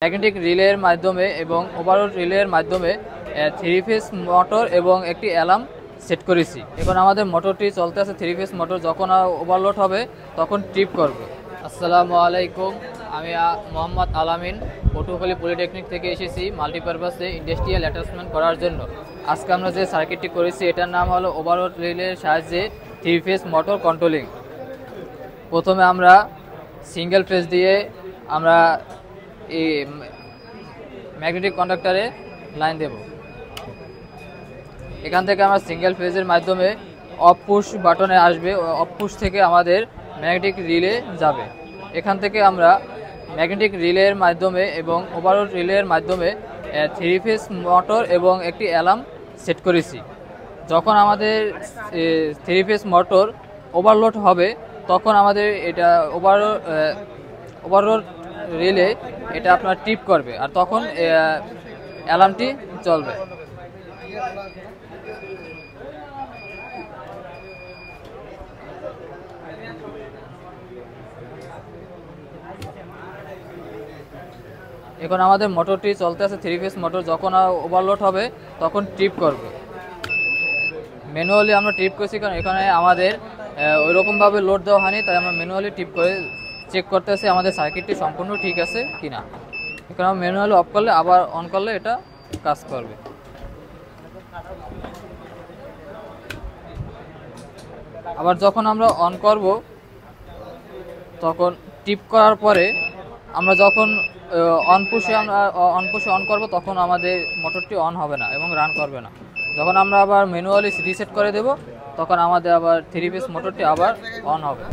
Magnetic রিলের মাধ্যমে এবং ওভারলোড রিলের মাধ্যমে 3 ফেজ মোটর এবং একটি অ্যালার্ম সেট করেছি। এখন আমাদের মোটরটি চলতে আছে 3 ফেজ মোটর, যখন ওভারলোড হবে তখন ট্রিপ করবে। আসসালামু আলাইকুম, আমি মোহাম্মদ আলামিন পটুয়াখালী পলিটেকনিক থেকে এসেছি মাল্টিপারপাসে ইন্ডাস্ট্রিয়াল অ্যাটাচমেন্ট করার জন্য। আজকে আমরা যে সার্কিটটি করেছি এটার নাম হলো ওভারলোড রিলের সাহায্যে 3 ফেজ মোটর কন্ট্রোলিং। প্রথমে আমরা সিঙ্গেল ফেজ দিয়ে আমরা এই ম্যাগনেটিক কন্ডাক্টরে লাইন দেব। এখান থেকে আমরা সিঙ্গেল ফেজের মাধ্যমে অফ পুশ বাটনে আসবে, অফ পুশ থেকে আমাদের ম্যাগনেটিক রিলে যাবে। এখান থেকে আমরা ম্যাগনেটিক রিলের মাধ্যমে এবং ওভারলোড রিলের মাধ্যমে 3 ফেজ মোটর এবং একটি অ্যালার্ম সেট করেছি। যখন আমাদের 3 ফেজ মোটর ওভারলোড হবে তখন আমাদের এটা ওভারলোড রিলে এটা আপনার ট্রিপ করবে, আর তখন অ্যালার্মটি চলবে। এখন আমাদের মোটরটি চলতে আছে 3 ফেজ মোটর, যখন ওভারলোড হবে তখন ট্রিপ করবে। ম্যানুয়ালি আমরা ট্রিপ করছি কারণ এখানে আমাদের ওইরকমভাবে লোড দেওয়া হয়নি, তাই আমরা ম্যানুয়ালি ট্রিপ করে চেক করতেছি আমাদের সার্কিটটি সম্পূর্ণ ঠিক আছে কিনা। এখানে আমরা ম্যানুয়ালি অফ করলে আবার অন করলে এটা কাজ করবে। আবার যখন আমরা অন করব তখন টিপ করার পরে আমরা যখন অন পুশে অন করব তখন আমাদের মোটরটি অন হবে না এবং রান করবে না। যখন আমরা আবার ম্যানুয়ালি রিসেট করে দেব তখন আমাদের আবার 3 ফেজ মোটরটি আবার অন হবে।